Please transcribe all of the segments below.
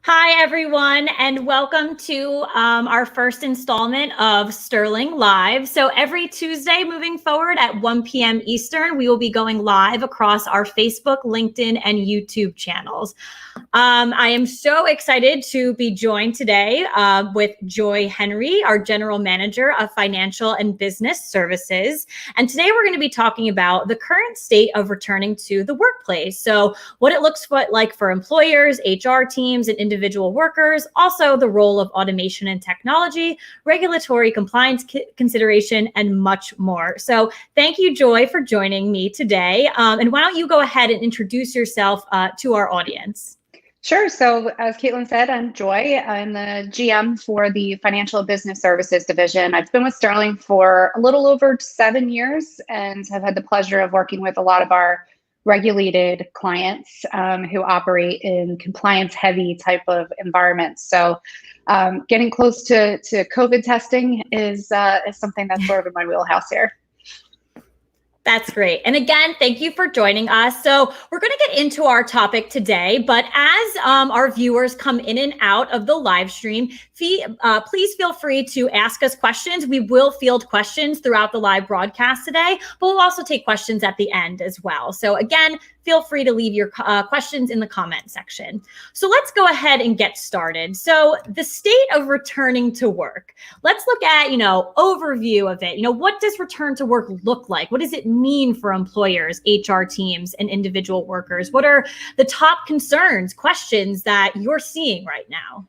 Hi, everyone, and welcome to our first installment of Sterling Live. So every Tuesday moving forward at 1 p.m. Eastern, we will be going live across our Facebook, LinkedIn, and YouTube channels. I am so excited to be joined today with Joy Henry, our General Manager of Financial and Business Services. And today we're going to be talking about the current state of returning to the workplace. So what it looks like for employers, HR teams, and individual workers, also the role of automation and technology, regulatory compliance consideration, and much more. So thank you, Joy, for joining me today. And why don't you go ahead and introduce yourself to our audience? Sure. So as Caitlin said, I'm Joy. I'm the GM for the Financial Business Services Division. I've been with Sterling for a little over 7 years and have had the pleasure of working with a lot of our regulated clients who operate in compliance-heavy type of environments. So getting close to COVID testing is something that's sort of in my wheelhouse here. That's great. And again, thank you for joining us. So we're going to get into our topic today, but as our viewers come in and out of the live stream, please feel free to ask us questions. We will field questions throughout the live broadcast today, but we'll also take questions at the end as well. So again, feel free to leave your questions in the comment section. So let's go ahead and get started. So the state of returning to work. Let's look at, overview of it. What does return to work look like? What does it mean for employers, HR teams, and individual workers? What are the top concerns, questions that you're seeing right now?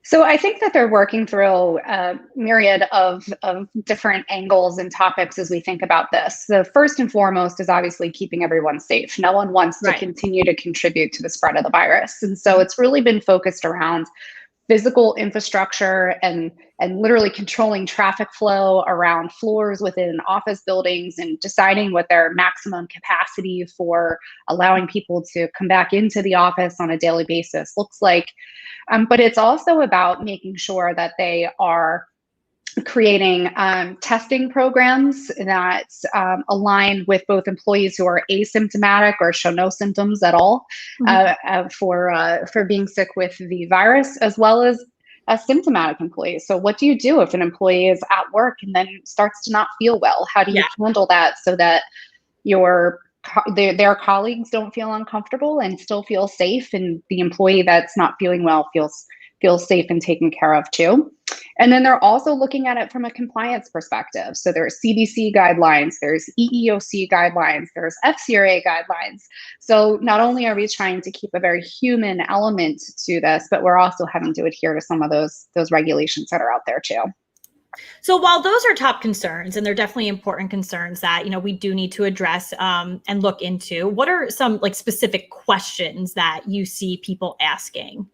So I think that they're working through a myriad of different angles and topics as we think about this. The first and foremost is obviously keeping everyone safe. No one wants to continue to contribute to the spread of the virus. And so it's really been focused around physical infrastructure and literally controlling traffic flow around floors within office buildings and deciding what their maximum capacity for allowing people to come back into the office on a daily basis looks like. But it's also about making sure that they are creating testing programs that align with both employees who are asymptomatic or show no symptoms at all for being sick with the virus, as well as symptomatic employees. So what do you do if an employee is at work and then starts to not feel well? How do you handle that so that their colleagues don't feel uncomfortable and still feel safe, and the employee that's not feeling well feels safe and taken care of too? And then they're also looking at it from a compliance perspective. So there's CDC guidelines, there's EEOC guidelines, there's FCRA guidelines. So not only are we trying to keep a very human element to this, but we're also having to adhere to some of those regulations that are out there too. So while those are top concerns, and they're definitely important concerns that, we do need to address and look into, what are some specific questions that you see people asking?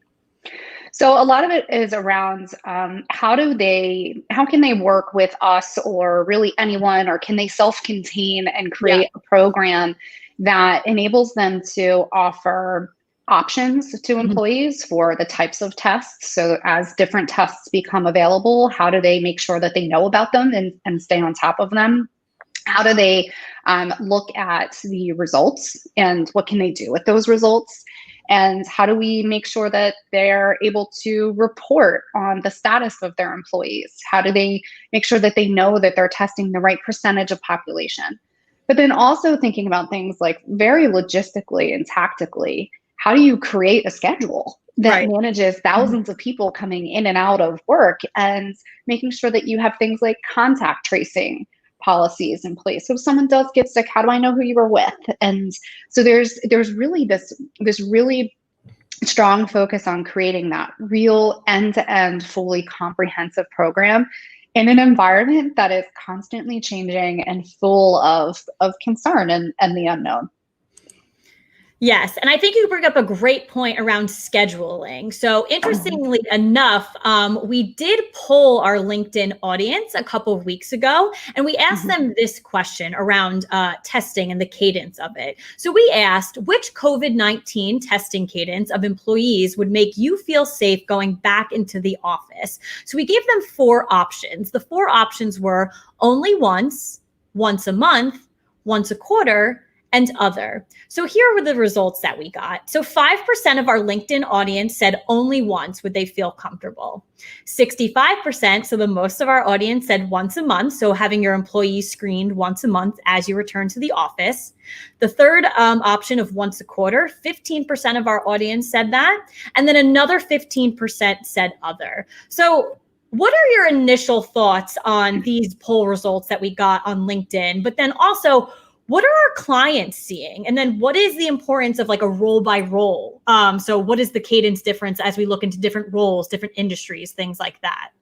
So a lot of it is around how can they work with us or really anyone, or can they self-contain and create a program that enables them to offer options to employees for the types of tests. So as different tests become available, how do they make sure that they know about them and stay on top of them? How do they look at the results and what can they do with those results? And how do we make sure that they're able to report on the status of their employees? How do they make sure that they know that they're testing the right percentage of population? But then also thinking about things like very logistically and tactically, how do you create a schedule that manages thousands of people coming in and out of work, and making sure that you have things like contact tracing policies in place? So if someone does get sick, how do I know who you were with? And so there's really this really strong focus on creating that real end-to-end, fully comprehensive program in an environment that is constantly changing and full of concern and the unknown. Yes. And I think you bring up a great point around scheduling. So interestingly enough, we did poll our LinkedIn audience a couple of weeks ago, and we asked them this question around testing and the cadence of it. So we asked, which COVID-19 testing cadence of employees would make you feel safe going back into the office? So we gave them 4 options. The 4 options were only once a month, once a quarter, and other. So here were the results that we got. So 5% of our LinkedIn audience said only once would they feel comfortable. 65%, so the most of our audience, said once a month. So having your employees screened once a month as you return to the office. The third option of once a quarter, 15% of our audience said that. And then another 15% said other. So what are your initial thoughts on these poll results that we got on LinkedIn? But then also, what are our clients seeing? And then what is the importance of like a role by role? So what is the cadence difference as we look into different roles, different industries, things like that?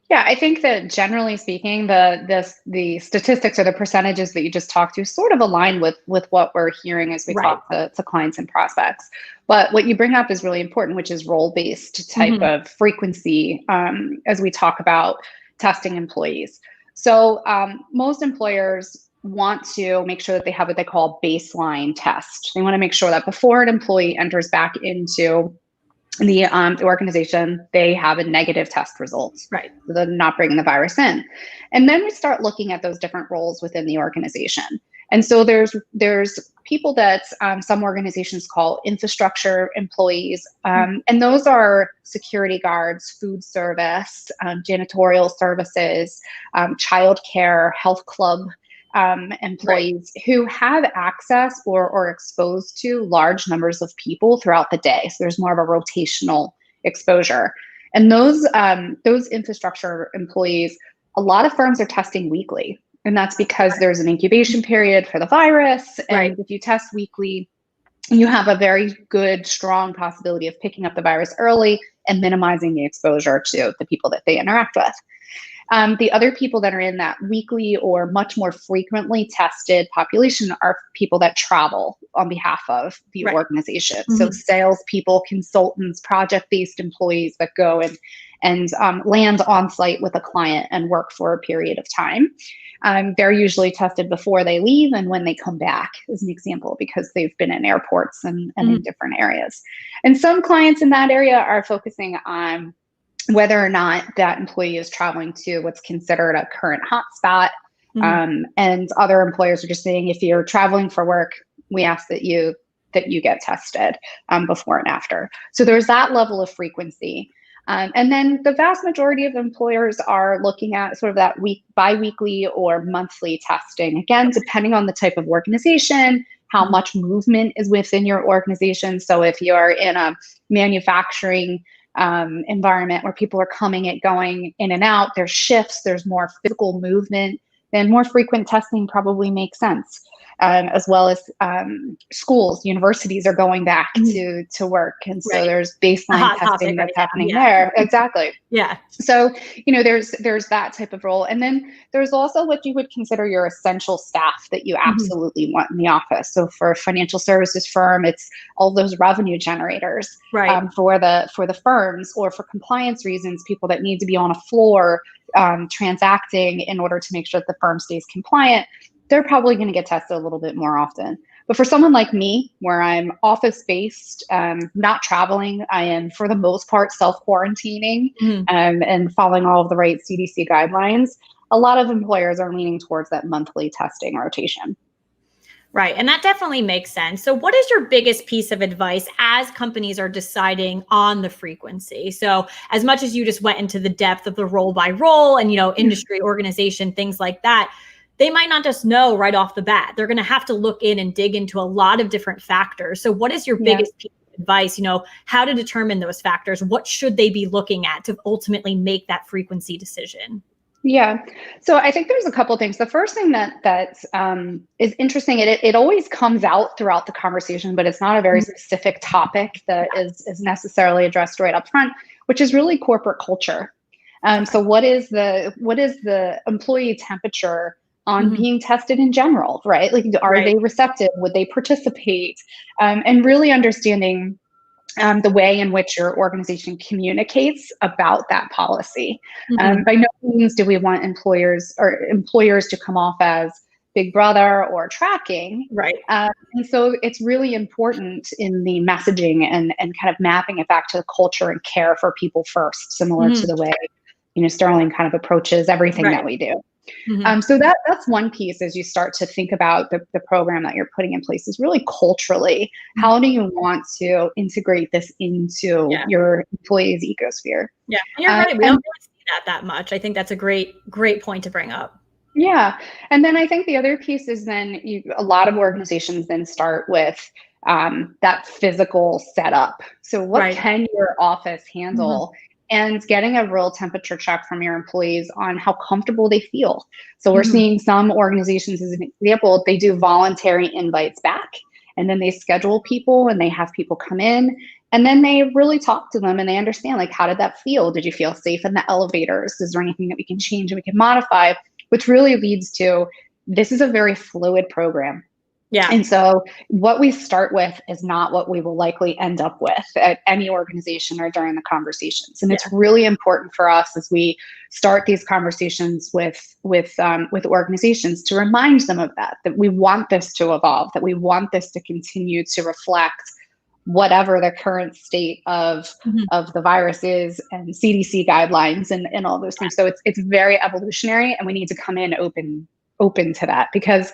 Yeah, I think that generally speaking, the statistics or the percentages that you just talked to sort of align with what we're hearing as we talk to clients and prospects. But what you bring up is really important, which is role-based type of frequency as we talk about testing employees. So most employers want to make sure that they have what they call a baseline test. They want to make sure that before an employee enters back into the organization, they have a negative test result. Right. So they're not bringing the virus in. And then we start looking at those different roles within the organization. And so there's people that some organizations call infrastructure employees. And those are security guards, food service, janitorial services, childcare, health club employees who have access or are exposed to large numbers of people throughout the day. So there's more of a rotational exposure. And those infrastructure employees, a lot of firms are testing weekly. And that's because there's an incubation period for the virus. And if you test weekly, you have a very good, strong possibility of picking up the virus early and minimizing the exposure to the people that they interact with. The other people that are in that weekly or much more frequently tested population are people that travel on behalf of the organization. So salespeople, consultants, project-based employees that go and land on site with a client and work for a period of time. They're usually tested before they leave and when they come back, as an example, because they've been in airports and in different areas. And some clients in that area are focusing on whether or not that employee is traveling to what's considered a current hotspot. And other employers are just saying, if you're traveling for work, we ask that you get tested before and after. So there's that level of frequency. And then the vast majority of employers are looking at sort of that bi-weekly or monthly testing, again, depending on the type of organization, how much movement is within your organization. So if you're in a manufacturing environment where people are coming and going in and out, there's shifts, there's more physical movement, then more frequent testing probably makes sense. As well as schools, universities are going back to work. And so there's baseline testing that's happening there. Exactly. Yeah. So, there's that type of role. And then there's also what you would consider your essential staff that you absolutely want in the office. So for a financial services firm, it's all those revenue generators for the firms, or for compliance reasons, people that need to be on a floor transacting in order to make sure that the firm stays compliant. They're probably going to get tested a little bit more often. But for someone like me, where I'm office-based, not traveling, I am, for the most part, self-quarantining and following all of the right CDC guidelines, a lot of employers are leaning towards that monthly testing rotation. Right. And that definitely makes sense. So what is your biggest piece of advice as companies are deciding on the frequency? So as much as you just went into the depth of the role by role and, industry, organization, things like that, they might not just know right off the bat. They're going to have to look in and dig into a lot of different factors. So what is your biggest piece of advice, how to determine those factors? What should they be looking at to ultimately make that frequency decision? Yeah. So I think there's a couple of things. The first thing that is interesting, it always comes out throughout the conversation, but it's not a very specific topic that is necessarily addressed right up front, which is really corporate culture. So what is the employee temperature on being tested in general, right? Like, are they receptive? Would they participate? And really understanding the way in which your organization communicates about that policy. By no means do we want employers to come off as Big Brother or tracking. Right. And so it's really important in the messaging and kind of mapping it back to the culture and care for people first, similar to the way, Sterling kind of approaches everything that we do. Mhm. So that's one piece as you start to think about the program that you're putting in place is really culturally, Mhm. how do you want to integrate this into Yeah. your employees' ecosphere? Yeah. And you're right. We And don't really see that much. I think that's a great point to bring up. yeah. And then I think the other piece is then a lot of organizations then start with that physical setup. So, what Right. can your office Mhm. handle? And getting a real temperature check from your employees on how comfortable they feel. So, we're Mhm. seeing some organizations, as an example, they do voluntary invites back and then they schedule people and they have people come in. And then they really talk to them and they understand, like, how did that feel? Did you feel safe in the elevators? Is there anything that we can change and we can modify? Which really leads to, this is a very fluid program. Yeah. And so what we start with is not what we will likely end up with at any organization or during the conversations. And it's Yeah. really important for us as we start these conversations with organizations to remind them of that we want this to evolve, that we want this to continue to reflect whatever the current state Mhm. of the virus is, and CDC guidelines and all those things. So it's very evolutionary, and we need to come in open to that, because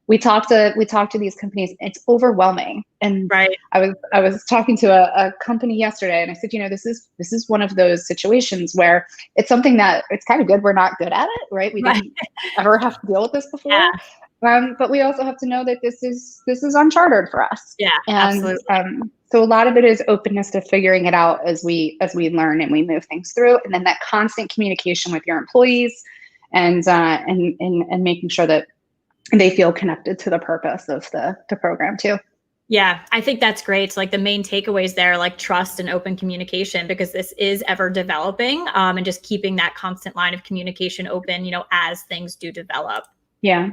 we talk to these companies, it's overwhelming. And Right. I was talking to a company yesterday, and I said, this is one of those situations where it's something that it's kind of good we're not good at it, right? We Right. didn't ever have to deal with this before. Yeah. But we also have to know that this is uncharted for us. Yeah. And Absolutely. so a lot of it is openness to figuring it out as we learn and we move things through, and then that constant communication with your employees, and making sure that they feel connected to the purpose of the program too. Yeah, I think that's great. So, like, the main takeaways there, like trust and open communication, because this is ever developing, and just keeping that constant line of communication open, as things do develop. Yeah.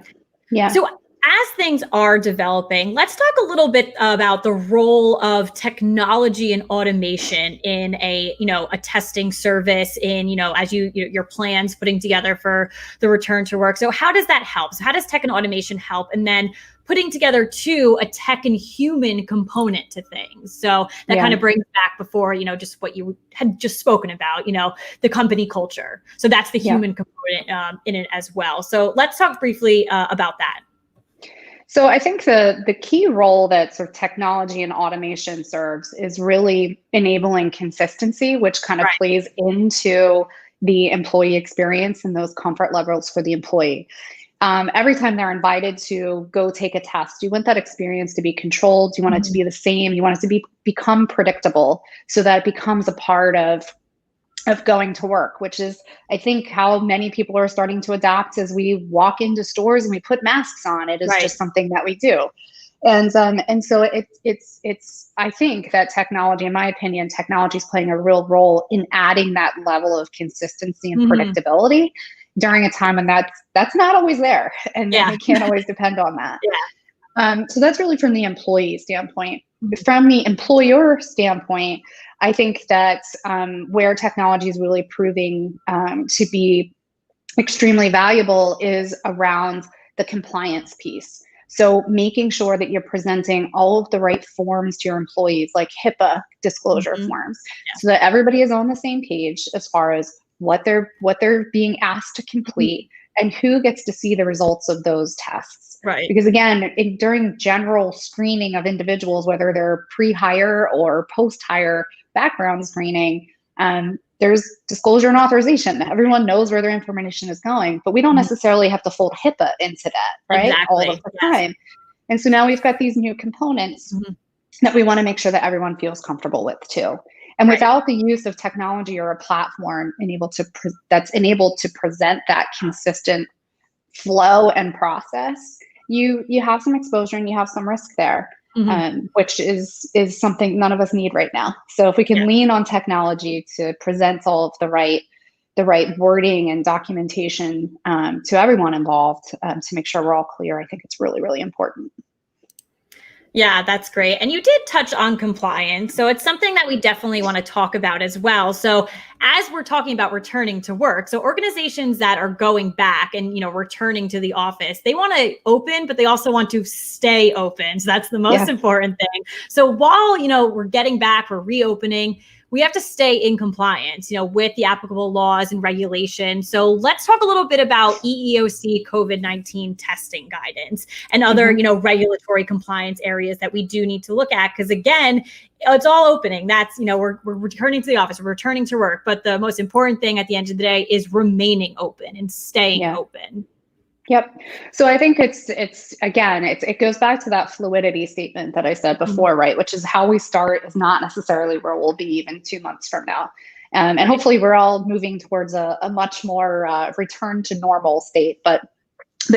Yeah. So, as things are developing, let's talk a little bit about the role of technology and automation in a testing service, in, as your plans putting together for the return to work. So how does that help? So how does tech and automation help? And then putting together too a tech and human component to things. So that kind Yeah. of brings back before, just what you had just spoken about, the company culture. So that's the Yeah. human component in it as well. So let's talk briefly about that. So I think the key role that sort of technology and automation serves is really enabling consistency, which kind of Right. plays into the employee experience and those comfort levels for the employee. Every time they're invited to go take a test, you want that experience to be controlled. You want it to Mhm. be the same. You want it to become predictable, so that it becomes a part of going to work, which is, I think, how many people are starting to adapt as we walk into stores and we put masks on. It is Right. just something that we do. And so it's I think that technology, in my opinion, technology is playing a real role in adding that level of consistency and Mhm. predictability during a time when that's not always there, and Yeah. we can't always depend on that. Yeah. So that's really from the employee standpoint. Mhm. From the employer standpoint, I think that where technology is really proving to be extremely valuable is around the compliance piece. So making sure that you're presenting all of the right forms to your employees, like HIPAA disclosure Mhm. forms, so that everybody is on the same page as far as what they're being asked to Mhm. complete and who gets to see the results of those tests. Right. Because again, during general screening of individuals, whether they're pre-hire or post-hire background screening, there's disclosure and authorization. Everyone knows where their information is going, but we don't Mhm. necessarily have to fold HIPAA into that, right? All of Exactly. the Yes. time. And so now we've got these new components Mhm. that we want to make sure that everyone feels comfortable with too. And Right. without the use of technology or a platform that's enabled to present that consistent flow and process, you have some exposure and you have some risk there, Mhm. which is something none of us need right now. So if we Yeah. can lean on technology to present all of the right wording and documentation to everyone involved, to make sure we're all clear, I think it's really, really important. Yeah, that's great. And you did touch on compliance. So it's something that we definitely want to talk about as well. So as we're talking about returning to work, so organizations that are going back and, returning to the office, they want to open, but they also want to stay open. So that's the most important thing. So while, we're getting back, we're reopening, we have to stay in compliance, with the applicable laws and regulations. So let's talk a little bit about EEOC COVID-19 testing guidance and other, regulatory compliance areas that we do need to look at. Because again, it's all opening. That's, we're returning to the office, we're returning to work. But the most important thing at the end of the day is remaining open and staying open. Yep. So I think it goes back to that fluidity statement that I said before, right? Which is how we start is not necessarily where we'll be even 2 months from now. And hopefully we're all moving towards a much more return to normal state. But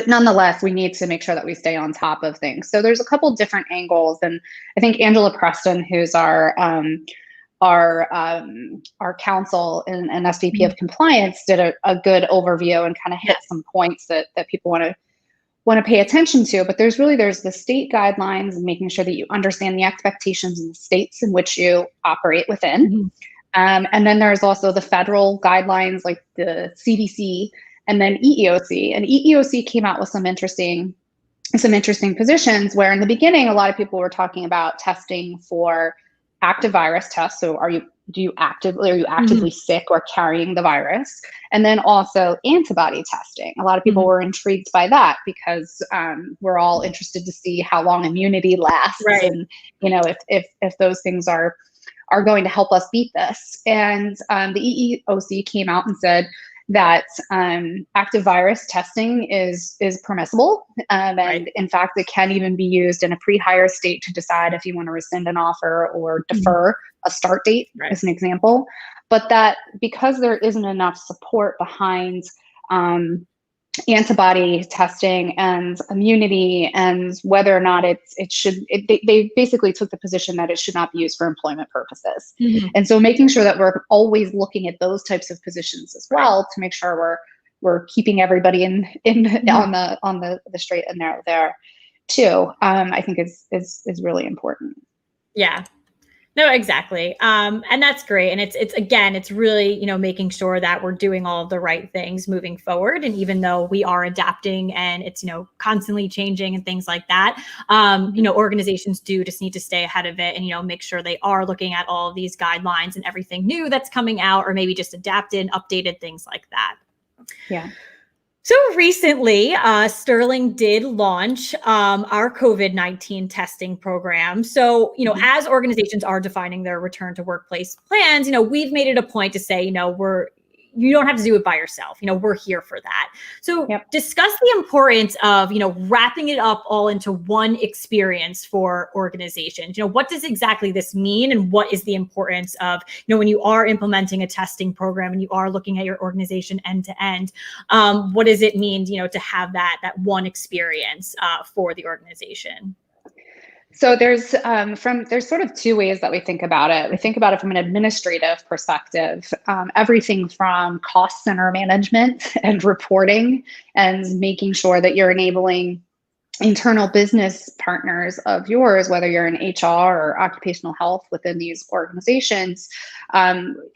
nonetheless, we need to make sure that we stay on top of things. So there's a couple different angles. And I think Angela Preston, who's our counsel and SVP of compliance, did a good overview and kind of hit some points that people want to pay attention to. But there's the state guidelines and making sure that you understand the expectations in the states in which you operate within. And then there's also the federal guidelines like the CDC and then EEOC. And EEOC came out with some interesting positions where in the beginning, a lot of people were talking about testing for active virus tests. So are you actively sick or carrying the virus? And then also antibody testing. A lot of people were intrigued by that because we're all interested to see how long immunity lasts, and if those things are going to help us beat this. And the EEOC came out and said that active virus testing is permissible. And in fact, it can even be used in a pre-hire state to decide if you want to rescind an offer or defer a start date, as an example. But that because there isn't enough support behind antibody testing and immunity and whether or not they basically took the position that it should not be used for employment purposes. And so making sure that we're always looking at those types of positions as well to make sure we're keeping everybody on the straight and narrow there too, I think is really important. Yeah. No, exactly. And that's great. And it's really, making sure that we're doing all of the right things moving forward. And even though we are adapting and it's, constantly changing and things like that, organizations do just need to stay ahead of it and, make sure they are looking at all of these guidelines and everything new that's coming out, or maybe just adapted, updated, things like that. Yeah. So recently, Sterling did launch our COVID-19 testing program. So, as organizations are defining their return to workplace plans, we've made it a point to say, you don't have to do it by yourself. We're here for that. So discuss the importance of, wrapping it up all into one experience for organizations. What does exactly this mean? And what is the importance of, when you are implementing a testing program and you are looking at your organization end to end, what does it mean, to have that one experience for the organization? So there's sort of two ways that we think about it. We think about it from an administrative perspective, everything from cost center management and reporting and making sure that you're enabling internal business partners of yours, whether you're in HR or occupational health within these organizations,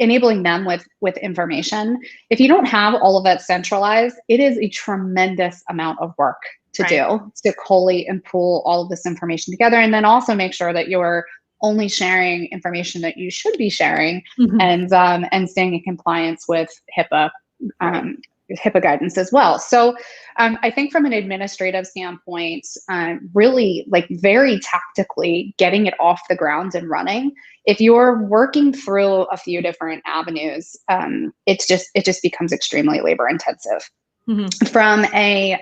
enabling them with information. If you don't have all of that centralized, it is a tremendous amount of work to do to collate and pool all of this information together, and then also make sure that you're only sharing information that you should be sharing, and staying in compliance with HIPAA guidance as well. So I think from an administrative standpoint, really very tactically getting it off the ground and running. If you're working through a few different avenues, it just becomes extremely labor intensive. From a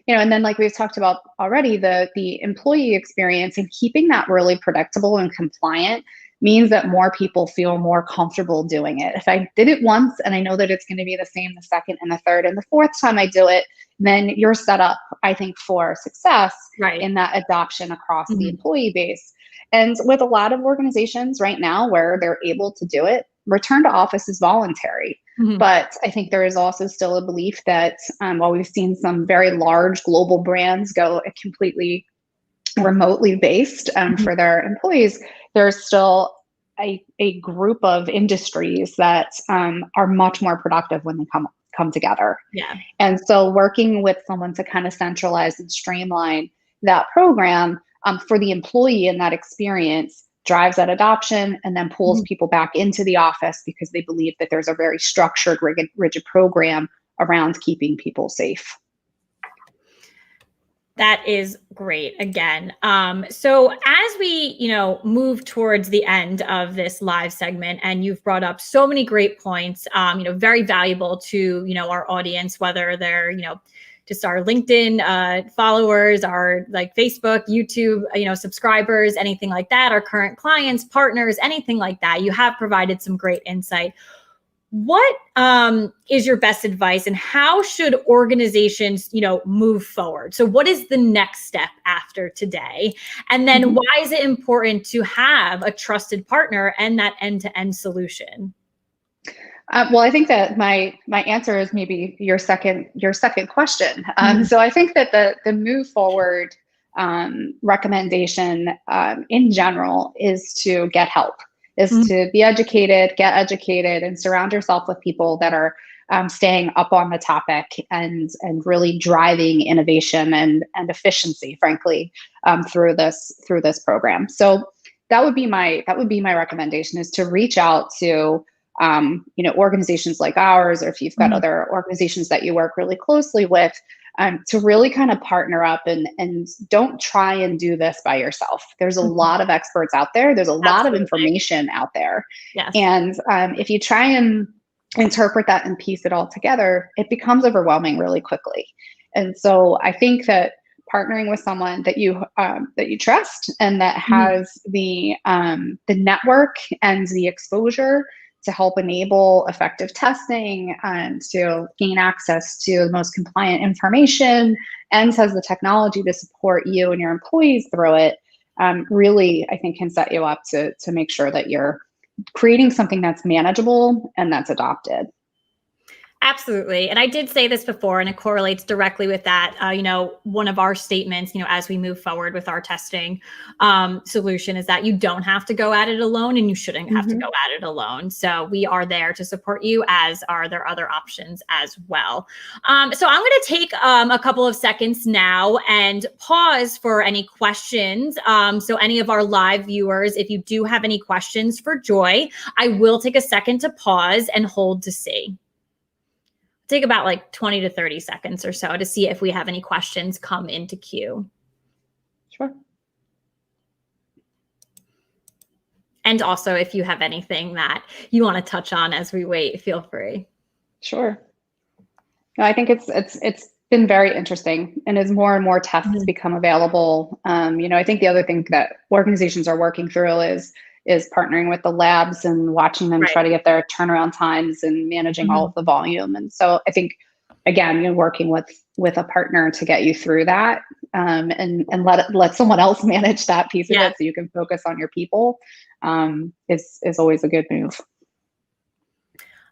and then like we've talked about already, the employee experience and keeping that really predictable and compliant means that more people feel more comfortable doing it. If I did it once and I know that it's going to be the same the second and the third and the fourth time I do it, then you're set up, I think, for success in that adoption across the employee base. And with a lot of organizations right now where they're able to do it, return to office is voluntary. But I think there is also still a belief that while we've seen some very large global brands go completely remotely based for their employees, there's still a group of industries that are much more productive when they come together. Yeah. And so working with someone to kind of centralize and streamline that program for the employee in that experience drives that adoption and then pulls people back into the office because they believe that there's a very structured, rigid program around keeping people safe. That is great. Again, so as we, move towards the end of this live segment, and you've brought up so many great points, very valuable to, our audience, whether they're, just our LinkedIn followers, our like Facebook, YouTube, subscribers, anything like that, our current clients, partners, anything like that. You have provided some great insight. What is your best advice, and how should organizations, move forward? So what is the next step after today? And then why is it important to have a trusted partner and that end-to-end solution? Well, I think that my answer is maybe your second question. So I think that the move forward recommendation in general is to get help. Is to be educated, get educated, and surround yourself with people that are staying up on the topic and really driving innovation and efficiency, frankly, through this program. So that would be my recommendation, is to reach out to organizations like ours, or if you've got other organizations that you work really closely with, to really kind of partner up and don't try and do this by yourself. There's a lot of experts out there. There's a lot of information out there. Yes. And if you try and interpret that and piece it all together, it becomes overwhelming really quickly. And so I think that partnering with someone that you trust and that has the network and the exposure to help enable effective testing and to gain access to the most compliant information and has the technology to support you and your employees through it, really, I think, can set you up to make sure that you're creating something that's manageable and that's adopted. Absolutely. And I did say this before, and it correlates directly with that. One of our statements, as we move forward with our testing solution, is that you don't have to go at it alone, and you shouldn't have to go at it alone. So we are there to support you, as are there other options as well. So I'm going to take a couple of seconds now and pause for any questions. So any of our live viewers, if you do have any questions for Joy, I will take a second to pause and hold to see. Take about like 20 to 30 seconds or so to see if we have any questions come into queue. Sure. And also, if you have anything that you want to touch on as we wait, feel free. Sure. No, I think it's been very interesting, and as more and more tests become available, I think the other thing that organizations are working through is partnering with the labs and watching them try to get their turnaround times and managing all of the volume. And so I think, again, working with a partner to get you through that, and let someone else manage that piece of it so you can focus on your people, is always a good move.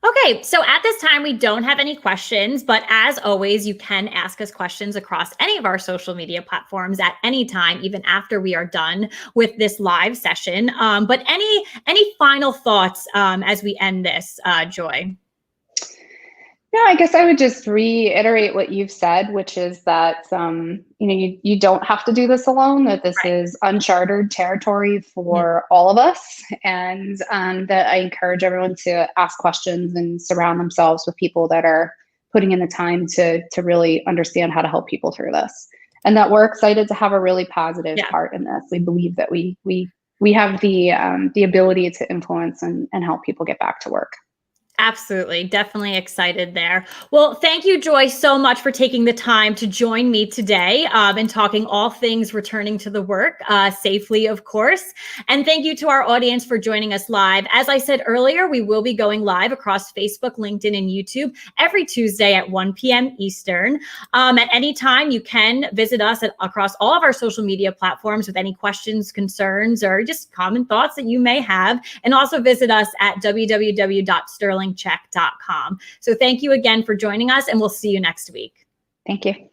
Okay, so at this time, we don't have any questions, but as always, you can ask us questions across any of our social media platforms at any time, even after we are done with this live session. But any final thoughts as we end this, Joy? No, I guess I would just reiterate what you've said, which is that you don't have to do this alone, that this is uncharted territory for all of us, and that I encourage everyone to ask questions and surround themselves with people that are putting in the time to really understand how to help people through this, and that we're excited to have a really positive part in this. We believe that we have the ability to influence and help people get back to work. Absolutely. Definitely excited there. Well, thank you, Joy, so much for taking the time to join me today and talking all things returning to the work safely, of course. And thank you to our audience for joining us live. As I said earlier, we will be going live across Facebook, LinkedIn, and YouTube every Tuesday at 1 p.m. Eastern. At any time, you can visit us across all of our social media platforms with any questions, concerns, or just common thoughts that you may have. And also visit us at www.sterlingcheck.com. So thank you again for joining us, and we'll see you next week. Thank you.